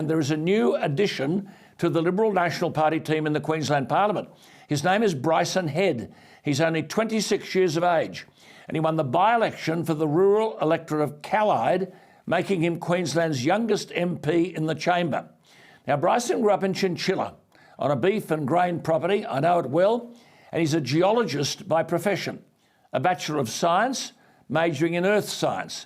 Queensland, there is a new addition to the Liberal National Party team in the Queensland Parliament. His name is Bryson Head. He's only 26 years of age, and he won the by-election for the rural electorate of Callide, making him Queensland's youngest MP in the chamber. Now, Bryson grew up in Chinchilla on a beef and grain property. I know it well. And he's a geologist by profession, a Bachelor of Science, majoring in earth science.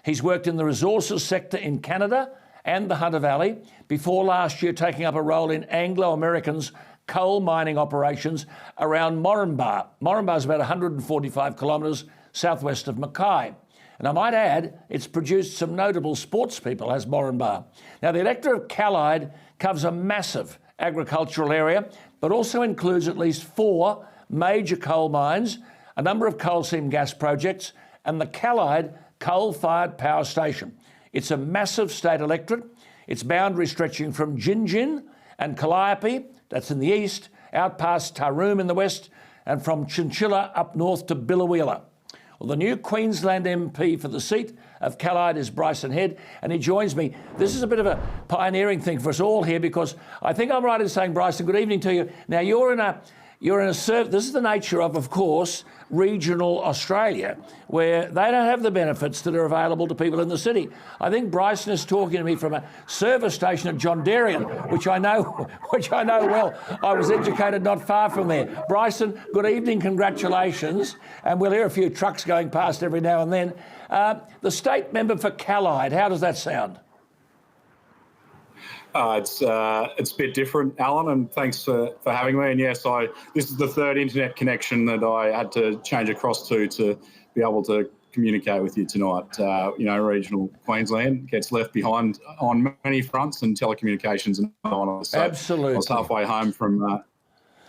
He's worked in the resources sector in Canada and the Hunter Valley before last year taking up a role in Anglo-Americans' coal mining operations around Moranbah. Moranbah is about 145 kilometres southwest of Mackay. And I might add, it's produced some notable sports people, has Moranbah. Now, the electorate of Callide covers a massive agricultural area, but also includes at least 4 major coal mines, a number of coal seam gas projects, and the Callide coal-fired power station. It's a massive state electorate. Its boundary stretching from Gingin and Calliope, that's in the east, out past Taroom in the west, and from Chinchilla up north to Biloela. Well, the new Queensland MP for the seat of Callide is Bryson Head, and he joins me. This is a bit of a pioneering thing for us all here, because I think I'm right in saying, Bryson, good evening to you. Now, you're in a this is the nature of course, regional Australia, where they don't have the benefits that are available to people in the city. I think Bryson is talking to me from a service station at John Darien, which I know well. I was educated not far from there. Bryson, good evening, congratulations. And we'll hear a few trucks going past every now and then. The state member for Callide, how does that sound? It's a bit different, Alan, and thanks for having me. And yes, this is the 3rd internet connection that I had to change across to be able to communicate with you tonight. Regional Queensland gets left behind on many fronts, and telecommunications and on. So absolutely. I was halfway home from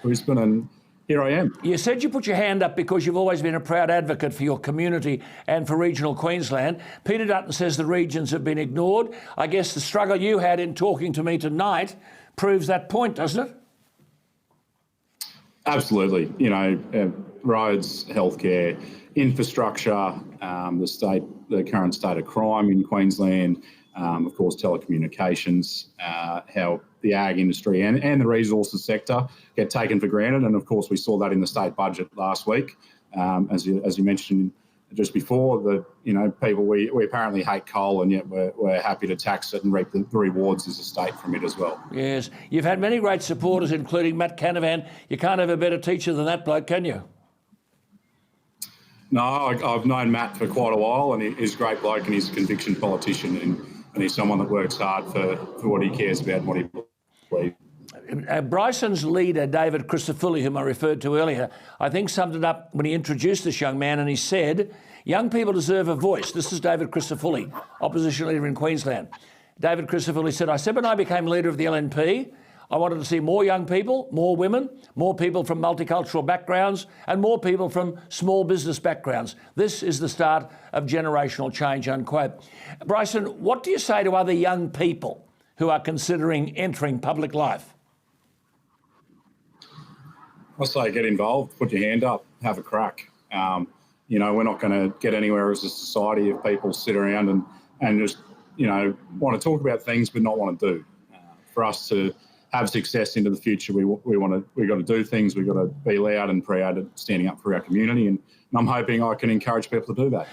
Brisbane, and here I am. You said you put your hand up because you've always been a proud advocate for your community and for regional Queensland. Peter Dutton says the regions have been ignored. I guess the struggle you had in talking to me tonight proves that point, doesn't it? Absolutely. Roads, healthcare, infrastructure, the current state of crime in Queensland, of course, telecommunications, how the ag industry and the resources sector get taken for granted. And of course, we saw that in the state budget last week. As you mentioned just before, people, we apparently hate coal, and yet we're happy to tax it and reap the rewards as a state from it as well. Yes. You've had many great supporters, including Matt Canavan. You can't have a better teacher than that bloke, can you? No, I've known Matt for quite a while, and he's a great bloke, and he's a conviction politician, and he's someone that works hard for what he cares about and what he believes. Bryson's leader, David Crisafulli, whom I referred to earlier, I think summed it up when he introduced this young man, and he said, young people deserve a voice. This is David Crisafulli, opposition leader in Queensland. David Crisafulli said, I said when I became leader of the LNP, I wanted to see more young people, more women, more people from multicultural backgrounds, and more people from small business backgrounds. This is the start of generational change, unquote. Bryson, what do you say to other young people who are considering entering public life? I say get involved, put your hand up, have a crack. We're not going to get anywhere as a society if people sit around and just, want to talk about things but not want to do. For us to have success into the future, we've got to do things. We've got to be loud and proud at standing up for our community, and I'm hoping I can encourage people to do that.